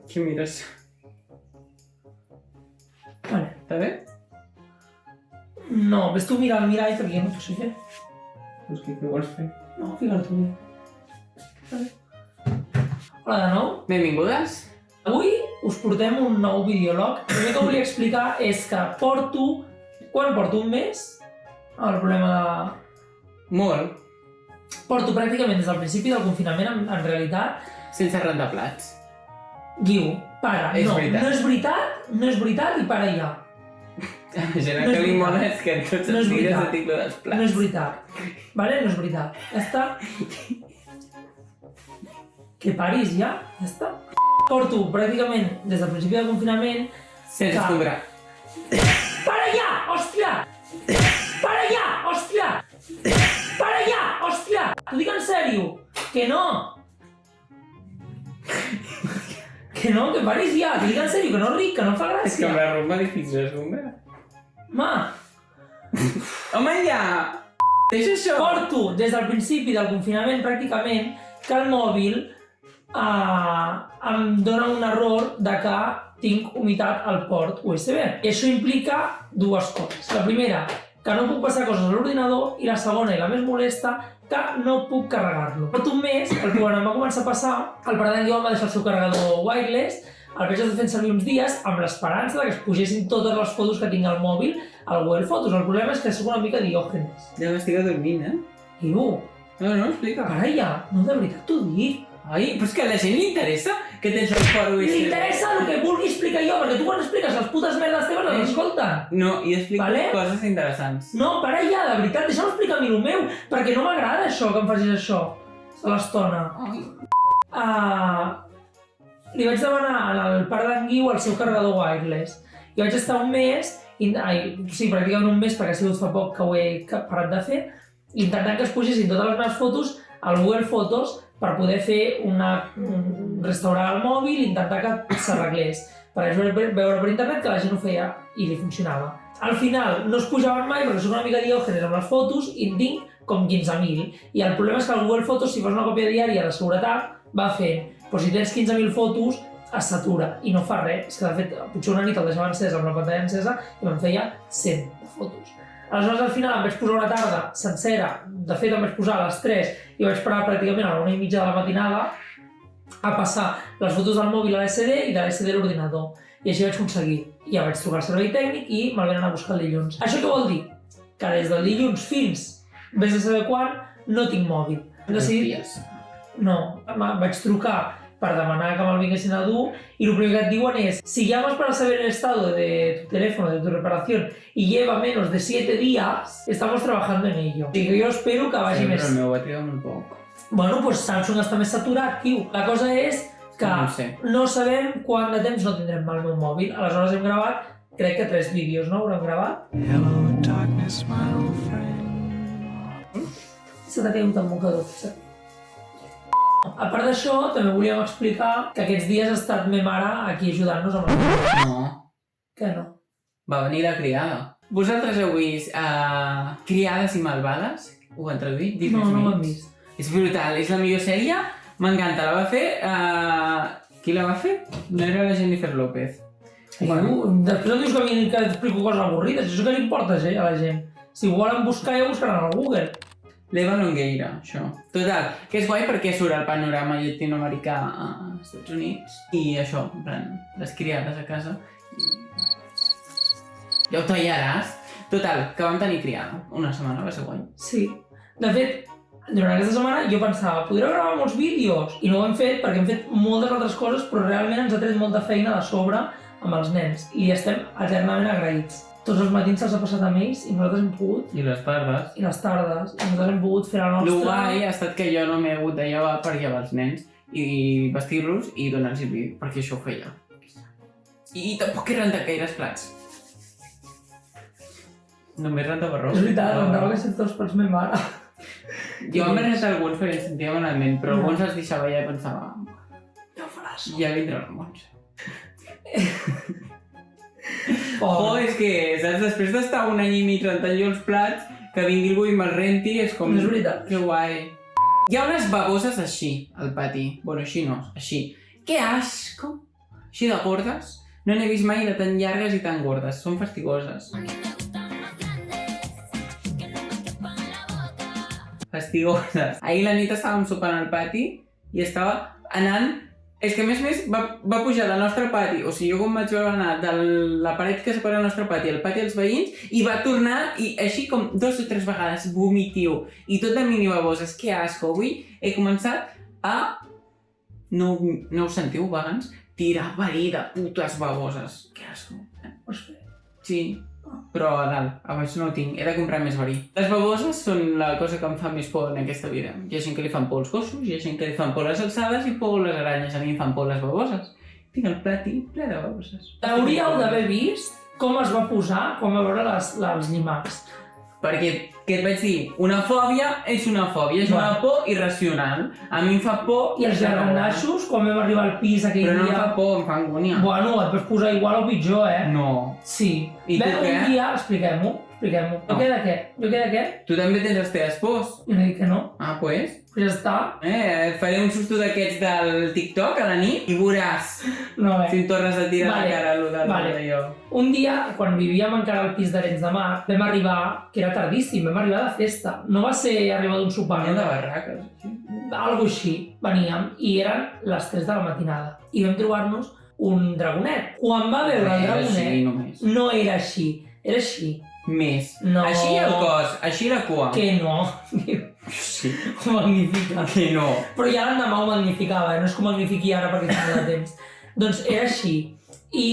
Què mires? Vale. Està bé? No, ves tu mirar el mirall perquè jo no t'ho sé fer. Doncs què vols fer? No, fica-t'ho bé. Vale. Hola de nou. Benvingudes. Avui us portem un nou videolog. El primer que volia explicar és que quan porto un mes, el problema de... Molt. Porto pràcticament des del principi del confinament, en realitat. Sense rentar plats. Guiu, para, És no, veritat. no és veritat i para ja. A la gent No és que li veritat. mola és que tots No és els dies veritat. de ticlo dels plats. No és veritat, vale? No és veritat. Ja està. Que paris ja, ja està. Porto pràcticament des del principi del confinament... Sense que- cobrar. Para ja, hòstia! Para ja, hòstia! Para ja, hòstia! T'ho dic en sèrio, que no! Que no, que paris ja, t'ho dic en sèrio, que no ric, que no fa És que gràcia. amb la roba difícil escombrar. Ma, Home, ja! Deixa això! porto des del principi del confinament pràcticament que el mòbil em dona un error de que tinc humitat al port USB. I això implica dues coses. La primera, que no puc passar coses a l'ordinador, i la segona, i la més molesta, que no puc carregar-lo. Porto un mes, el problema em va començar a passar, el pare d'en Guiu em va deixar el seu carregador wireless, el vaig estar fent servir uns dies amb l'esperança que es pugessin totes les fotos que tinc al mòbil al Google Fotos. El problema és que soc una mica diògenes. Ja m'estic adormint, Guiu, No, explica. para ja, no, de veritat t'ho dic. Ai, però és que a la gent li interessa que tens un port USB. Li interessa el que vulgui explicar jo, perquè tu quan expliques les putes merdes teves les escolten. No, i explica Vale? coses interessants. No, para ja, de veritat, deixa'm explicar a mi el meu, perquè no m'agrada això, que em facis això, a l'estona. Li vaig demanar al pare d'en Guiu el seu carregador wireless. I vaig estar un mes, pràcticament un mes, perquè ha sigut fa poc que ho he parat de fer, intentant que es pugessin totes les meves fotos al Google Fotos per poder fer restaurar el mòbil i intentar que s'arreglés. Perquè vaig veure per internet que la gent ho feia i li funcionava. Al final no es pujaven mai perquè soc una mica diògenes amb les fotos i en tinc com 15.000. I el problema és que el Google Fotos, si fas una còpia diària de seguretat, va fent, però si tens 15.000 fotos, es satura i no fa res. És que de fet, potser una nit el deixava encesa amb la pantalla encesa i me'n feia 100 de fotos. Aleshores, al final em vaig posar una tarda sencera, de fet em vaig posar a les 3 i vaig parar pràcticament a la 1:30 de la matinada a passar les fotos del mòbil a l'SD i de l'SD a l'ordinador. I així vaig aconseguir. I ja vaig trucar al servei tècnic i me'l venen a buscar el dilluns. Això què vol dir? Que des del dilluns fins vés a saber quan no tinc mòbil. Hem decidit... No, vaig trucar para demanar que me'l vinguessin a dur y lo primero que te diuen es: si llamas para saber el estado de tu teléfono, de tu reparación y lleva menos de 7 días, estamos trabajando en ello. Así que jo espero que vagi més... Però el meu va trigar molt poc. Bueno, pues Samsung està més saturat, tio. La cosa és que No sé. no sabem quant de temps no tindrem el meu mòbil. Aleshores hem gravat, crec que 3 vídeos, no? Haurem gravat. Hello, darkness, my old friend. Se t'ha caigut el mocador, saps? A part d'això, també volíem explicar que aquests dies ha estat ma mare aquí ajudant-nos amb el... No, Què no? va venir la criada. Vosaltres heu vist Criades i Malvades? Ho han traduït? No, no ho hem vist. És brutal, és la millor sèrie. M'encanta, la va fer... Qui la va fer? No era la Jennifer López. Després em dius que a mi que explico coses avorrides. Això que li importa a la gent? Si ho volen buscar, ja buscaran al Google. L'Eva Longueira, això. Total, que és guai perquè surt el panorama llatinoamericà als Estats Units i això, en plan, les criades a casa. Ja ho tallaràs. Total, que vam tenir criada una setmana, va ser guai. Sí. De fet, durant aquesta setmana jo pensava, podria gravar molts vídeos. I no ho hem fet perquè hem fet moltes altres coses, però realment ens ha tret molta feina de sobre amb els nens. I estem eternament agraïts. Tots els matins se'ls ha passat amb ells i nosaltres hem pogut... I les tardes. I les tardes. I nosaltres hem pogut fer la nostra... El guai ha estat que jo no m'he hagut de llevar per llevar els nens i vestir-los i donar-los vi, perquè això ho feia. I tampoc he rentat gaires plats. Només rentava arròs. És veritat, rentava que sent tots pels meva mare. Jo em vaig rentar alguns perquè em sentia malament, però alguns els deixava ja i pensava... Ja ho faràs. Ja vindrà la Montse. Oh, és que, saps, després d'estar un any i mig rentant jo els plats, que vingui algú i me'l renti, és com... No és veritat. Que guai. Hi ha unes baboses així, al pati. Bueno, així no, així. Que asco! així de gordes, no n'he vist mai de tan llargues i tan gordes. Són fastigoses. Fastigoses. Ahir la nit estàvem sopant al pati i estava anant... És que a més va pujar del nostre pati, o sigui, jo com vaig veure anar de la paret que separa el nostre pati al pati dels veïns, i va tornar, i així com 2 o 3 vegades vomitiu, i tot de mini baboses, que asco. Avui he començat a... No ho sentiu, vegans? Tirar verí de putes baboses. Que asco. Vols fer? Sí, però a dalt, a baix no ho tinc, he de comprar més verí. Les baboses són la cosa que em fa més por en aquesta vida. Hi ha gent que li fan por als gossos, hi ha gent que li fan por les alçades i por les aranyes. A mi em fan por les baboses. Tinc el plati ple de baboses. Hauríeu d'haver vist com es va posar quan va veure les llimacs. Perquè, què et vaig dir? Una fòbia és una fòbia, és una por irracional. A mi em fa por... I els llangardaixos, quan vam arribar al pis aquell dia... Però no em fa por, em fa angúnia. Bueno, et vas posar igual o pitjor, No. Sí. I tu què? Un dia, expliquem-ho. No. Jo què de què? Jo què de què? Tu també tens les teves pors? Jo no dic que no. Ah, pues? Pues ja està. Et faré un susto d'aquests del TikTok a la nit i veuràs No, si em tornes a tirar Vale. la cara allò del d'allò. Un dia, quan vivíem encara al pis d'Arenys de Mar, vam arribar, que era tardíssim, vam arribar de festa. No va ser arribar d'un sopar. Veníem de barraques. Sí. Algo així, veníem, i eren les 3 de la matinada. I vam trobar-nos un dragonet. Quan va veure el Era així dragonet, només. no era així, era així. Més. No. Així el cos, així la cua. Que no, Sí. ho magnifica. Que no. Però ja l'endemà ho magnificava, no és que ho magnifiqui ara perquè tinc de temps. Doncs era així. I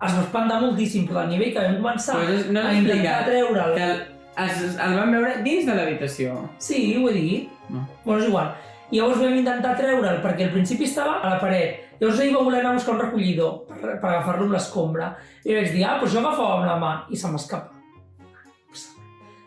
es va espantar moltíssim, però al nivell que vam començar Pues no a has intentar explicat treure'l. que el van veure dins de l'habitació. Sí, ho he dit. No. Bueno, és igual. I llavors vam intentar treure'l perquè al principi estava a la paret. Llavors ell va voler anar a buscar un recollidor per agafar-lo amb l'escombra. I vaig dir, doncs jo agafava amb la mà. I se m'escapa.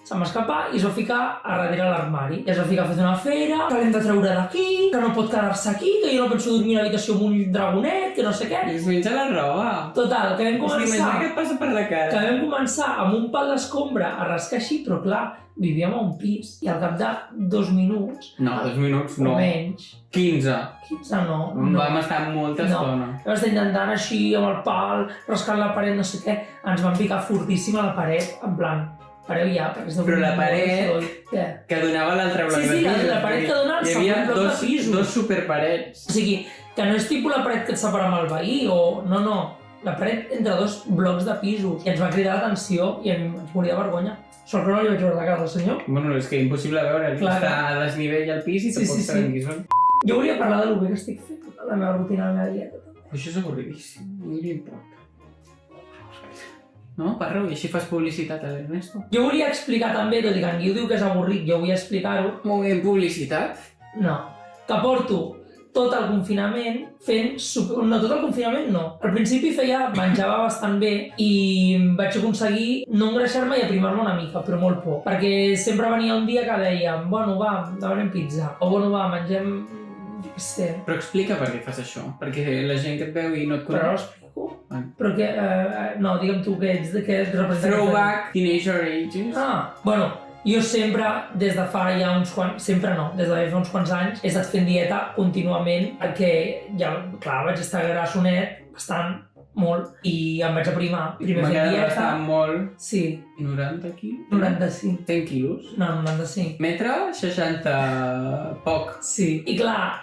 Se'm va escapar i es va ficar a darrere l'armari. I es va ficar a fer una fera, que l'hem de treure d'aquí, que no pot quedar-se aquí, que jo no penso dormir a l'habitació amb un dragonet, que no sé què. I es menja la roba. Total, que vam Hosti, començar... imagina què et passa per la Que cara. vam començar amb un pal d'escombra a rascar així, però clar, vivíem a un pis i al cap de 2 minuts, No, 2 minuts o no. menys, 15. 15 no. Vam estar molta No. estona. Vam estar intentant així amb el pal, rascant la paret, no sé què, ens van picar fortíssim a la paret, en plan, pareu ja, perquè esteu... Però la fent molt paret- soroll. Què? Que donava l'altre bloc Sí, de sí, pisos. la paret que dona al Hi havia segon bloc de pisos. dos superparets. O sigui, que no és tipus la paret que et separa amb el veí, o... No, la paret entre 2 blocs de pisos. I ens va cridar l'atenció i ens moria de vergonya. Sort que no li vaig veure la cara al senyor. Bueno, és que impossible veure. Clar. Està a desnivell al pis i Sí, tampoc sí, sabem sí. qui són. Jo volia parlar de lo bé que estic fent, la meva rutina, la meva dieta. Això és avorridíssim. No li importa. No, parlo, i així fas publicitat a l'Ernesto. Jo volia explicar també, tot i que en Guiu diu que és avorrit, jo vull explicar-ho. Molt bé, publicitat. No, que porto tot el confinament fent... No, tot el confinament no. Al principi menjava bastant bé i vaig aconseguir no engreixar-me i aprimar-me una mica, però molt poc. Perquè sempre venia un dia que dèiem, bueno, va, demanem pizza. O bueno, va, mengem... Jo què sé. Però explica per què fas això. Perquè la gent que et veu i no et Però ara ho coneix. explico. Vale. Però que... no, digue'm tu que ets... Que et representa... Throwback, teenager ages. Ah, bueno, jo sempre, des de fa ja uns quants... Sempre no, des de fa uns quants anys, he estat fent dieta contínuament perquè, ja, clar, vaig estar grassonet bastant, molt, i em vaig aprimar. Primer M'ha fent quedat dieta... bastant molt. Sí, 90 quilos? 95. 100 quilos. No, 95. Metre 60 poc. Sí. I clar,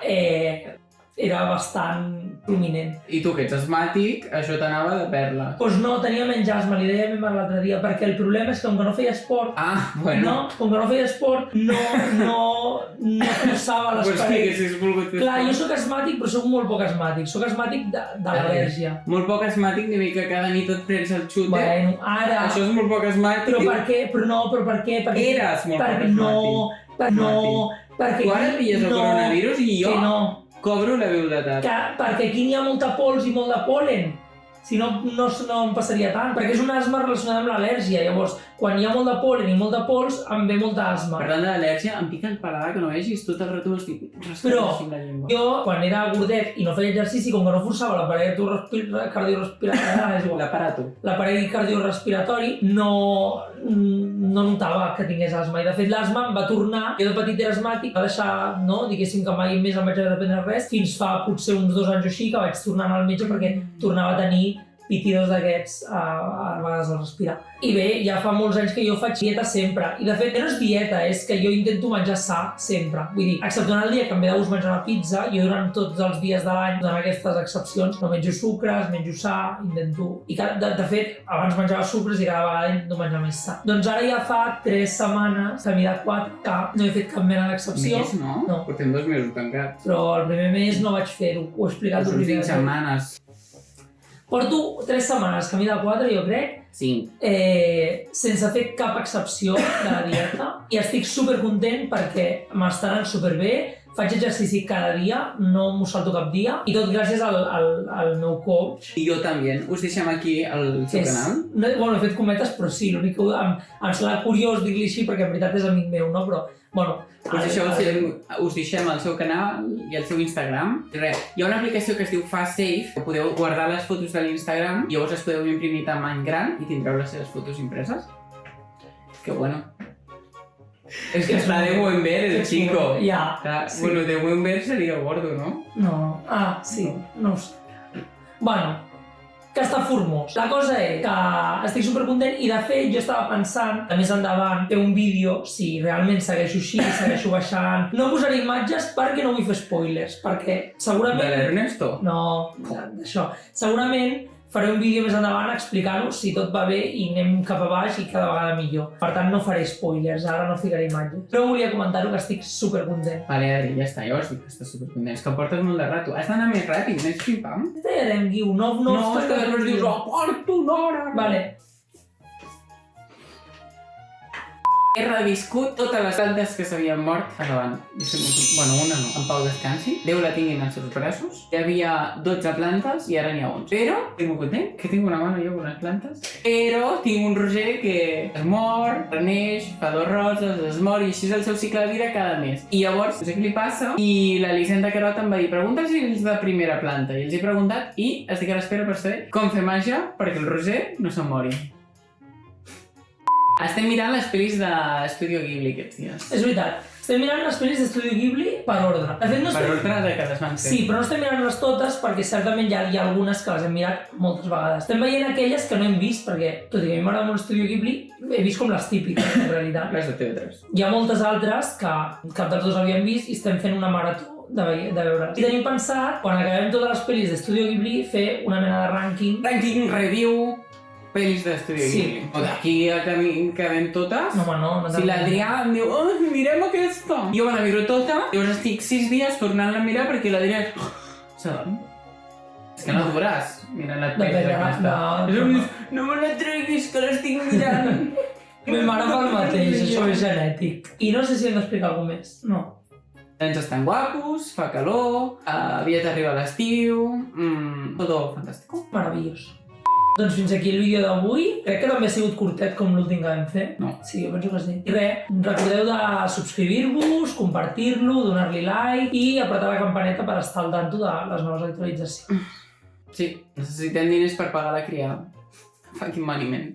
era bastant prominent. I tu que ets asmàtic, això t'anava de perla. Doncs no, tenia menys asma, li deia a mi l'altre dia, perquè el problema és que com que no feia esport, Ah, bueno. no, com que no feia esport, no forçava les Pues sí, que parets. si has volgut fer Clar, jo esport. sóc asmàtic, però sóc molt poc asmàtic. Sóc asmàtic de l'al·lèrgia. Molt poc asmàtic, ni que cada nit et prens el xute. Bueno, ara... Això és molt poc asmàtic. Però per què? Però per què? Perquè, Eres molt perquè poc no, no, perquè... Tu ara pilles el coronavirus i jo Que no, cobro la viudetat. perquè aquí n'hi ha molta pols i molt de pol·len. Si no, no em passaria tant, perquè és una asma relacionada amb l'al·lèrgia. Llavors, quan hi ha molt de pol·len i molt de pols, em ve molta asma. Parlant de l'al·lèrgia, em pica el paladar que no vegis, tot el rato estic rascant Però així amb la llengua. jo, quan era gordet i no feia exercici, com que no forçava l'aparell cardiorespiratori, L'aparato. l'aparell cardiorespiratori, no no notava que tingués asma. I de fet l'asma em va tornar, jo de petit era asmàtic, va deixar, no, diguéssim que mai més em vaig haver de prendre res, fins fa potser uns 2 anys o així que vaig tornar a anar al metge perquè tornava a tenir pitidos d'aquests a vegades al respirar. I bé, ja fa molts anys que jo faig dieta sempre. I de fet, no és dieta, és que jo intento menjar sa sempre. Vull dir, exceptuant el dia que em ve de gust menjar una pizza, jo durant tots els dies de l'any, durant aquestes excepcions, no menjo sucres, menjo sa, intento... I de fet, abans menjava sucres i cada vegada intento menjar més sa. Doncs ara ja fa 3 setmanes, camí de 4, que no he fet cap mena d'excepció. Més, no? No. Portem 2 mesos tancats. Però el primer mes no vaig fer-ho, ho he explicat. Les últimes setmanes. Porto 3 setmanes, camí de 4, jo crec, 5. sense fer cap excepció de la dieta i estic supercontent perquè m'estan anant superbé, faig exercici cada dia, no m'ho salto cap dia i tot gràcies al meu coach. I jo també. Us deixem aquí el seu canal. Bueno, he fet cometes, però sí, l'únic que em serà curiós dir-li així perquè en veritat és amic meu, no? Però, bueno... Us deixem el seu canal i el seu Instagram. Res, hi ha una aplicació que es diu FastSafe, que podeu guardar les fotos de l'Instagram i llavors les podeu imprimir tamany gran i tindreu les seves fotos impreses. Que bueno. És que està de buen ver, el chico. Ja. Sí. Bueno, de buen ver seria gordo, no? No. Ah, sí. No ho sé. Bueno, que està formós. La cosa és que estic supercontent i de fet jo estava pensant que més endavant fer un vídeo, si realment segueixo així, segueixo baixant... No posaré imatges perquè no vull fer spoilers, perquè segurament... De l'Ernesto? No, d'això. Segurament faré un vídeo més endavant explicant-ho si tot va bé i anem cap a baix i cada vegada millor. Per tant, no faré spoilers, ara no ficaré imatges. Però volia comentar-ho que estic supercontent. Vale, Adri, ja està, llavors dic que estàs supercontent. És que portes molt de rato. Has d'anar més ràpid, més pim-pam. Tallarem, Guiu, no... No, és que després dius, oh, porto una hora! Vale. He reviscut totes les plantes que s'havien mort a davant. Bueno, una no, en Pau descansi. Déu la tinguin als seus braços. Hi havia 12 plantes i ara n'hi ha 11. Però, estic molt content, que tinc una mano jo amb les plantes. Però tinc un roser que es mor, reneix, fa 2 roses, es mor i així és el seu cicle de vida cada mes. I llavors, no sé què li passa, i l'Elisenda Carot em va dir pregunta si els de primera planta. I els he preguntat i estic a l'espera per saber com fer màgia perquè el roser no se'n mori. Estem mirant les pel·lis d'Estudio Ghibli aquests dies. És veritat. Estem mirant les pel·lis d'Estudio Ghibli per ordre. De fet, no Per ordre de que les van fer. Sí, però no estem mirant-les totes perquè certament hi ha algunes que les hem mirat moltes vegades. Estem veient aquelles que no hem vist perquè, tot i que a mi m'agrada molt Estudio Ghibli, he vist com les típiques, en realitat. Les de TV3. Hi ha moltes altres que cap dels dos havíem vist i estem fent una marató de veure-les. I tenim pensat, quan acabem totes les pel·lis d'Estudio Ghibli, fer una mena de rànquing. Rànquing, review, pel·lis d'Estudio Ghibli. O d'aquí a que acabem totes. No, home, no. Si l'Adrià em diu, oh, mirem aquesta. Jo me la miro tota, llavors estic 6 dies tornant-la a mirar perquè l'Adrià s'adorm. És que no duràs mirant la pel·li d'aquesta. No me la treguis, que l'estic mirant. Ma mare fa el mateix, això és genètic. I no sé si hem d'explicar alguna més. No. Ens estan guapos, fa calor, aviat arriba l'estiu... Todo fantástico. Meravellós. Doncs fins aquí el vídeo d'avui. Crec que també ha sigut curtet com l'últim que vam fer. No. Sí, jo penso que sí. I res, recordeu de subscriure-vos, compartir-lo, donar-li like i apretar la campaneta per estar al tanto de les noves actualitzacions. Sí, necessitem diners per pagar la criada. Fucking money, man.